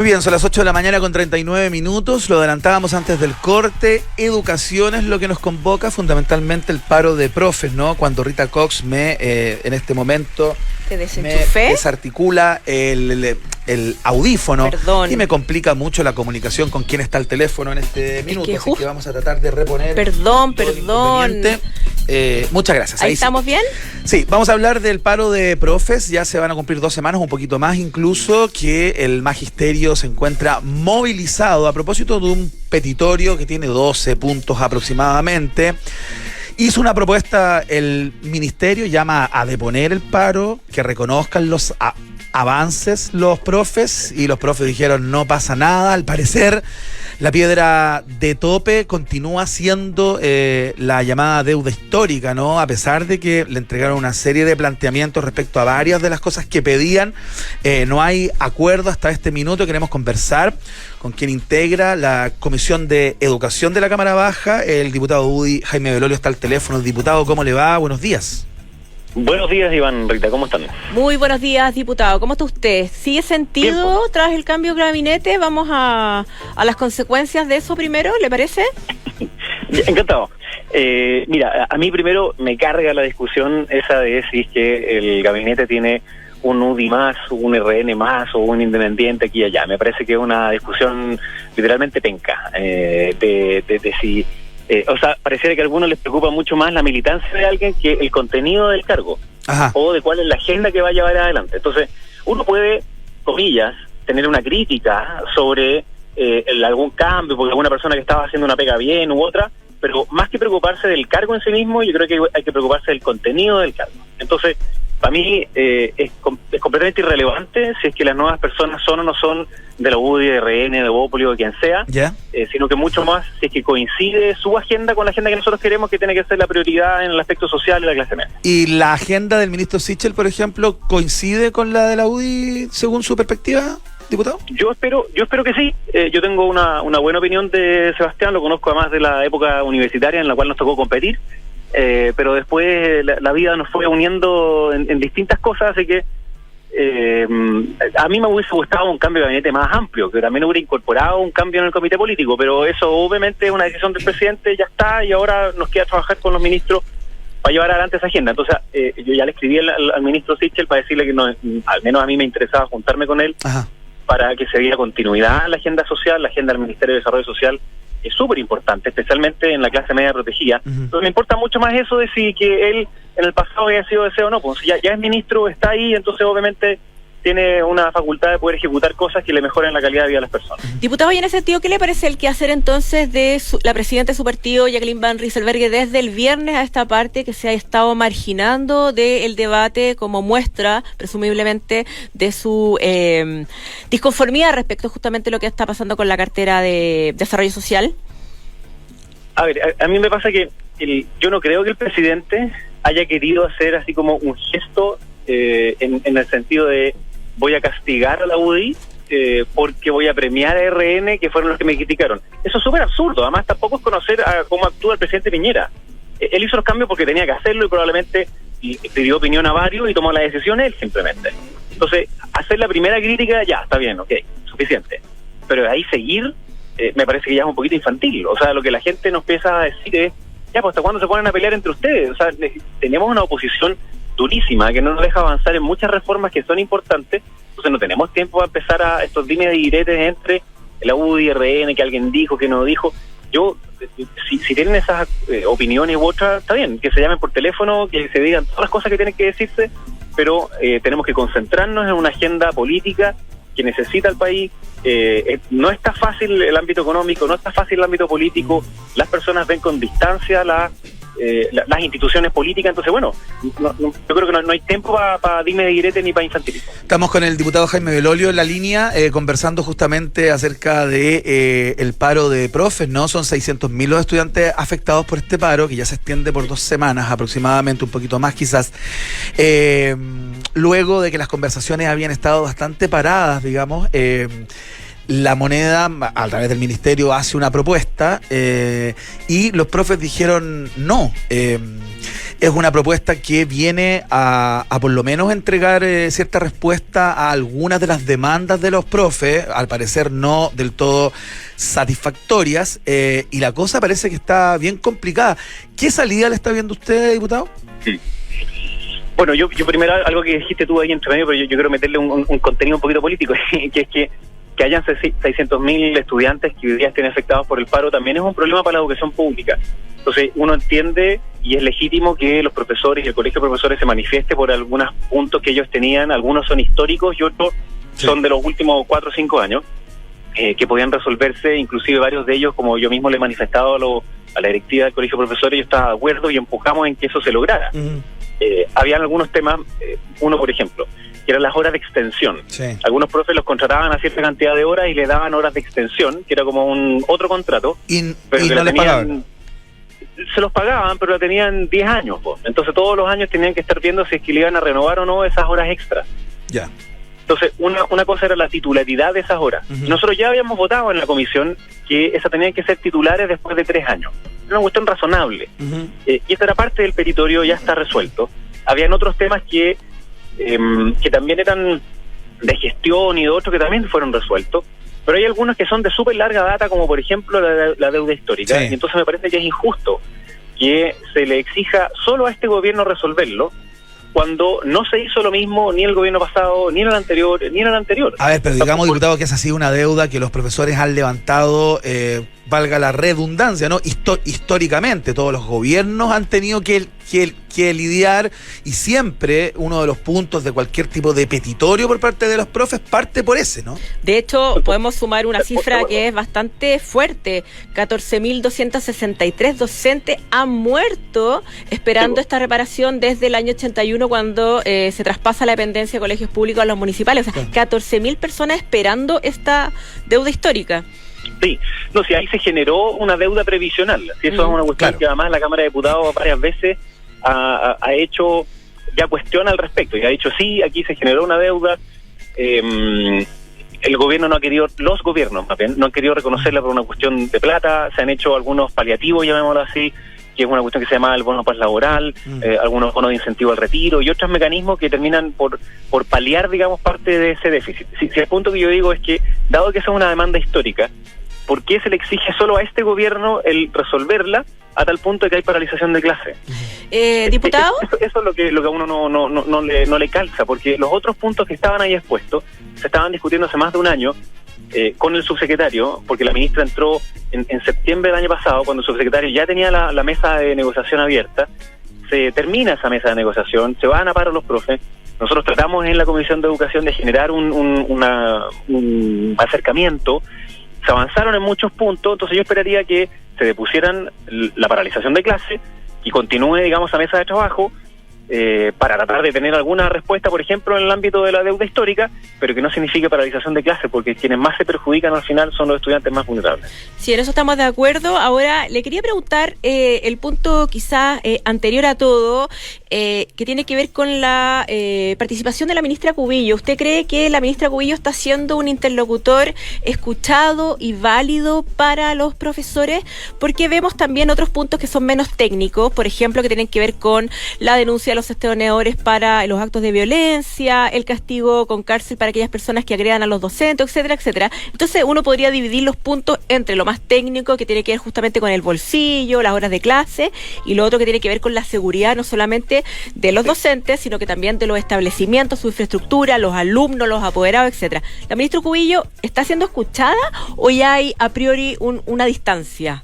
Muy bien, son las 8 de la mañana con 39 minutos, lo adelantábamos antes del corte. Educación es lo que nos convoca, fundamentalmente el paro de profes, ¿no? Cuando Rita Cox en este momento ¿Te me desenchufé? desarticula el audífono. Perdón. Y me complica mucho la comunicación con quién está el teléfono en este minuto, que así que vamos a tratar de reponer. Perdón. todo el inconveniente. Muchas gracias. ¿Ahí sí. estamos bien? Sí, vamos a hablar del paro de profes. Ya se van a cumplir 2 semanas, un poquito más incluso, que el magisterio se encuentra movilizado a propósito de un petitorio que tiene 12 puntos aproximadamente. Hizo una propuesta el ministerio, llama a deponer el paro, que reconozcan los avances los profes, y los profes dijeron no pasa nada. Al parecer la piedra de tope continúa siendo la llamada deuda histórica, ¿no? A pesar de que le entregaron una serie de planteamientos respecto a varias de las cosas que pedían, no hay acuerdo hasta este minuto. Queremos conversar con quien integra la Comisión de Educación de la Cámara Baja, el diputado UDI, Jaime Belolio, está al teléfono. Diputado, ¿cómo le va? Buenos días. Buenos días, Iván, Rita, ¿cómo están? Muy buenos días, diputado. ¿Cómo está usted? ¿Sigue sentido Bien, tras el cambio de gabinete? Vamos a las consecuencias de eso primero, ¿le parece? Encantado. Mira, a mí primero me carga la discusión esa de si es que el gabinete tiene un UDI más, un RN más o un independiente aquí y allá. Me parece que es una discusión literalmente penca, de si... o sea, pareciera que a algunos les preocupa mucho más la militancia de alguien que el contenido del cargo. Ajá. O de cuál es la agenda que va a llevar adelante. Entonces, uno puede, comillas, tener una crítica sobre algún cambio, porque alguna persona que estaba haciendo una pega bien u otra, pero más que preocuparse del cargo en sí mismo, yo creo que hay que preocuparse del contenido del cargo. Entonces, para mí es completamente irrelevante si es que las nuevas personas son o no son de la UDI, de RN, de Bópoli o de quien sea, ¿Ya? sino que mucho más si es que coincide su agenda con la agenda que nosotros queremos, que tiene que ser la prioridad en el aspecto social de la clase media. ¿Y la agenda del ministro Sichel, por ejemplo, coincide con la de la UDI según su perspectiva, diputado? Yo espero que sí. Yo tengo una buena opinión de Sebastián, lo conozco además de la época universitaria en la cual nos tocó competir, pero después la vida nos fue uniendo en distintas cosas, así que a mí me hubiese gustado un cambio de gabinete más amplio, que también hubiera incorporado un cambio en el comité político, pero eso obviamente es una decisión del presidente, ya está, y ahora nos queda trabajar con los ministros para llevar adelante esa agenda. Entonces yo ya le escribí al ministro Sichel para decirle que no, al menos a mí me interesaba juntarme con él. Ajá. Para que se diera continuidad a la agenda social. La agenda del Ministerio de Desarrollo Social es súper importante, especialmente en la clase media protegida. Entonces me importa mucho más eso de si que él en el pasado había sido deseo o no. Pues ya es ministro, está ahí, entonces obviamente tiene una facultad de poder ejecutar cosas que le mejoren la calidad de vida a las personas. Diputado, y en ese sentido, ¿qué le parece el quehacer entonces de la presidenta de su partido, Jacqueline Van Rieselberghe, desde el viernes a esta parte que se ha estado marginando del debate como muestra, presumiblemente, de su disconformidad respecto justamente a lo que está pasando con la cartera de desarrollo social? A ver, a mí me pasa que yo no creo que el presidente haya querido hacer así como un gesto en el sentido de voy a castigar a la UDI porque voy a premiar a RN, que fueron los que me criticaron. Eso es súper absurdo. Además, tampoco es conocer cómo actúa el presidente Piñera. Él hizo los cambios porque tenía que hacerlo y probablemente pidió opinión a varios y tomó la decisión él simplemente. Entonces, hacer la primera crítica, ya, está bien, ok, suficiente. Pero de ahí seguir, me parece que ya es un poquito infantil. O sea, lo que la gente nos empieza a decir es, ya, pues, ¿hasta cuándo se ponen a pelear entre ustedes? O sea, tenemos una oposición durísima, que no nos deja avanzar en muchas reformas que son importantes. Entonces no tenemos tiempo para empezar a estos dimes y diretes entre la UDI y RN, que alguien dijo, que no dijo. Yo, si tienen esas opiniones u otras, está bien, que se llamen por teléfono, que se digan todas las cosas que tienen que decirse, pero tenemos que concentrarnos en una agenda política que necesita el país. No está fácil el ámbito económico, no está fácil el ámbito político, las personas ven con distancia las instituciones políticas. Entonces, bueno, yo creo que no hay tiempo para dime de direte ni para infantilismo. Estamos con el diputado Jaime Belolio en la línea, conversando justamente acerca de el paro de profes, ¿no? Son 600.000 los estudiantes afectados por este paro, que ya se extiende por 2 semanas aproximadamente, un poquito más quizás. Luego de que las conversaciones habían estado bastante paradas, digamos, la moneda, a través del ministerio, hace una propuesta y los profes dijeron no. Es una propuesta que viene a por lo menos entregar cierta respuesta a algunas de las demandas de los profes, al parecer no del todo satisfactorias, y la cosa parece que está bien complicada. ¿Qué salida le está viendo usted, diputado? Sí. Bueno, yo primero, algo que dijiste tú ahí entre medio, pero yo quiero meterle un contenido un poquito político, que es que hayan 600.000 estudiantes que hoy día estén afectados por el paro también es un problema para la educación pública. Entonces uno entiende y es legítimo que los profesores y el colegio de profesores se manifieste por algunos puntos que ellos tenían, algunos son históricos y otros son de los últimos 4 o 5 años, que podían resolverse, inclusive varios de ellos, como yo mismo le he manifestado a la directiva del colegio de profesores, yo estaba de acuerdo y empujamos en que eso se lograra. Habían algunos temas, uno por ejemplo, que eran las horas de extensión. Sí. Algunos profes los contrataban a cierta cantidad de horas y le daban horas de extensión, que era como un otro contrato. Pero no les pagaban. Se los pagaban, pero la tenían 10 años. Entonces todos los años tenían que estar viendo si es que le iban a renovar o no esas horas extras. Ya. Entonces una cosa era la titularidad de esas horas. Nosotros ya habíamos votado en la comisión que esas tenían que ser titulares después de 3 años. Era una cuestión razonable. Y esta era parte del petitorio, ya está resuelto. Habían otros temas que también eran de gestión y de otros que también fueron resueltos, pero hay algunos que son de súper larga data, como por ejemplo la deuda histórica, y entonces me parece que es injusto que se le exija solo a este gobierno resolverlo, cuando no se hizo lo mismo ni el gobierno pasado, ni en el anterior, ni en el anterior. A ver, pero digamos, diputado, que esa ha sido una deuda que los profesores han levantado, valga la redundancia, ¿no? Históricamente, todos los gobiernos han tenido que lidiar, y siempre uno de los puntos de cualquier tipo de petitorio por parte de los profes parte por ese, ¿no? De hecho, podemos sumar una cifra que es bastante fuerte. 14.263 docentes han muerto esperando esta reparación desde el año 81, cuando se traspasa la dependencia de colegios públicos a los municipales. O sea, 14.000 personas esperando esta deuda histórica. Sí, no, si ahí se generó una deuda previsional. Si eso es una cuestión que además la Cámara de Diputados varias veces ha hecho ya cuestión al respecto, y ha dicho sí, aquí se generó una deuda. El gobierno no ha querido, los gobiernos más bien, no han querido reconocerla por una cuestión de plata. Se han hecho algunos paliativos, llamémoslo así, que es una cuestión que se llama el bono laboral, algunos bonos de incentivo al retiro y otros mecanismos que terminan por paliar, digamos, parte de ese déficit. Si el punto que yo digo es que, dado que eso es una demanda histórica, ¿por qué se le exige solo a este gobierno el resolverla a tal punto de que hay paralización de clase? ¿Diputado? Eso es lo que a uno no le calza, porque los otros puntos que estaban ahí expuestos se estaban discutiendo hace más de un año con el subsecretario, porque la ministra entró en septiembre del año pasado, cuando el subsecretario ya tenía la mesa de negociación abierta. Se termina esa mesa de negociación, se van a paro los profes. Nosotros tratamos en la Comisión de Educación de generar un acercamiento. Se avanzaron en muchos puntos, entonces yo esperaría que se depusieran la paralización de clase y continúe, digamos, la mesa de trabajo para tratar de tener alguna respuesta, por ejemplo, en el ámbito de la deuda histórica, pero que no signifique paralización de clase, porque quienes más se perjudican al final son los estudiantes más vulnerables. Sí, en eso estamos de acuerdo. Ahora, le quería preguntar el punto quizás anterior a todo, que tiene que ver con la participación de la ministra Cubillo. ¿Usted cree que la ministra Cubillo está siendo un interlocutor escuchado y válido para los profesores? Porque vemos también otros puntos que son menos técnicos, por ejemplo, que tienen que ver con la denuncia de los testimoniadores para los actos de violencia, el castigo con cárcel para aquellas personas que agredan a los docentes, etcétera, etcétera. Entonces uno podría dividir los puntos entre lo más técnico, que tiene que ver justamente con el bolsillo, las horas de clase, y lo otro que tiene que ver con la seguridad, no solamente de los docentes, sino que también de los establecimientos, su infraestructura, los alumnos, los apoderados, etcétera. ¿La ministra Cubillo está siendo escuchada o ya hay a priori una distancia?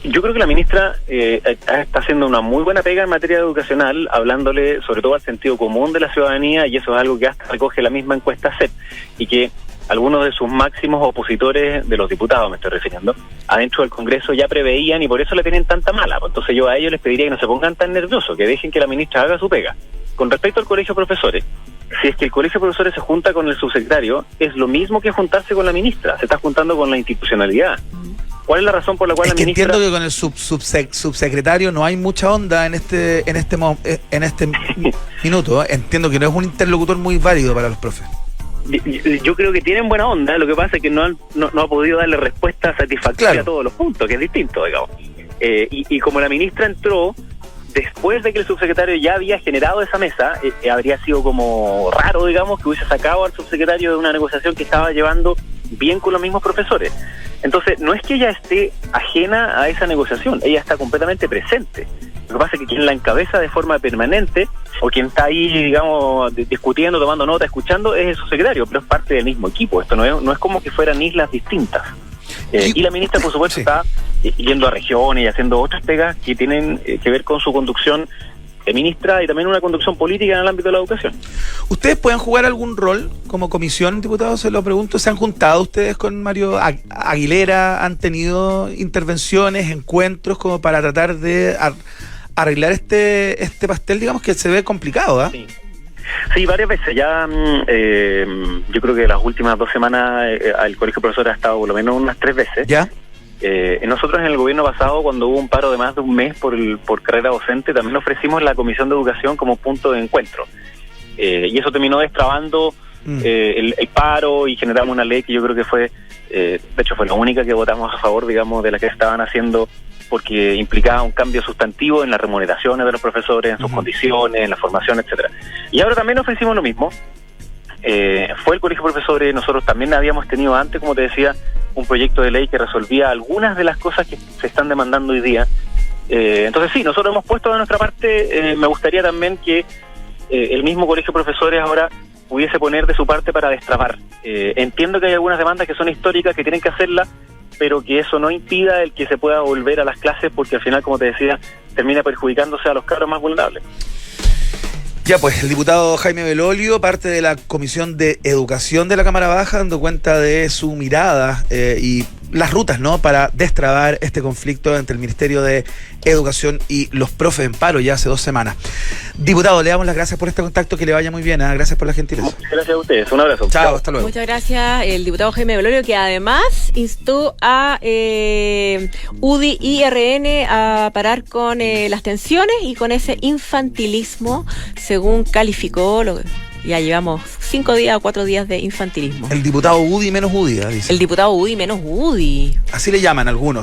Yo creo que la ministra está haciendo una muy buena pega en materia educacional, hablándole sobre todo al sentido común de la ciudadanía, y eso es algo que hasta recoge la misma encuesta CEP, y que algunos de sus máximos opositores, de los diputados me estoy refiriendo, adentro del Congreso ya preveían, y por eso le tienen tanta mala. Entonces yo a ellos les pediría que no se pongan tan nerviosos, que dejen que la ministra haga su pega. Con respecto al colegio de profesores, si es que el colegio de profesores se junta con el subsecretario, es lo mismo que juntarse con la ministra, se está juntando con la institucionalidad. ¿Cuál es la razón por la cual la ministra...? Entiendo que con el subsecretario no hay mucha onda en este minuto. Entiendo que no es un interlocutor muy válido para los profes. Yo creo que tienen buena onda, lo que pasa es que no ha podido darle respuesta satisfactoria a todos los puntos, que es distinto, digamos. Y como la ministra entró después de que el subsecretario ya había generado esa mesa, habría sido como raro, digamos, que hubiese sacado al subsecretario de una negociación que estaba llevando bien con los mismos profesores. Entonces, no es que ella esté ajena a esa negociación, ella está completamente presente. Lo que pasa es que quien la encabeza de forma permanente, o quien está ahí, digamos, discutiendo, tomando nota, escuchando, es el subsecretario, pero es parte del mismo equipo. Esto no es como que fueran islas distintas. Y la ministra, por supuesto, está yendo a regiones y haciendo otras pegas que tienen que ver con su conducción de ministra y también una conducción política en el ámbito de la educación. ¿Ustedes pueden jugar algún rol como comisión, diputados? Se lo pregunto. ¿Se han juntado ustedes con Mario Aguilera? ¿Han tenido intervenciones, encuentros como para tratar de arreglar este pastel, digamos, que se ve complicado, ¿ah? Sí, varias veces. Ya yo creo que las últimas 2 semanas el Colegio de Profesores ha estado por lo menos unas 3 veces. ¿Ya? Nosotros en el gobierno pasado, cuando hubo un paro de más de un mes por carrera docente, también ofrecimos la Comisión de Educación como punto de encuentro. Y eso terminó destrabando el paro y generamos una ley que yo creo que fue, de hecho fue la única que votamos a favor, digamos, de la que estaban haciendo, porque implicaba un cambio sustantivo en las remuneraciones de los profesores, en sus condiciones, en la formación, etcétera. Y ahora también ofrecimos lo mismo. Fue el Colegio de Profesores, nosotros también habíamos tenido antes, como te decía, un proyecto de ley que resolvía algunas de las cosas que se están demandando hoy día. Entonces sí, nosotros hemos puesto de nuestra parte. Me gustaría también que el mismo Colegio de Profesores ahora pudiese poner de su parte para destrabar. Entiendo que hay algunas demandas que son históricas, que tienen que hacerlas, pero que eso no impida el que se pueda volver a las clases, porque al final, como te decía, termina perjudicándose a los cabros más vulnerables. Ya, pues, el diputado Jaime Belolio, parte de la Comisión de Educación de la Cámara Baja, dando cuenta de su mirada y las rutas, ¿no?, para destrabar este conflicto entre el Ministerio de Educación y los profes en paro ya hace 2 semanas. Diputado, le damos las gracias por este contacto, que le vaya muy bien, ¿eh? Gracias por la gentileza. Gracias a ustedes, un abrazo. Chao, hasta luego. Muchas gracias, el diputado Jaime Belolio, que además instó a UDI y RN a parar con las tensiones y con ese infantilismo, según calificó ya llevamos 5 días o 4 días de infantilismo. El diputado UDI menos UDI, dice. El diputado UDI menos UDI. Así le llaman algunos.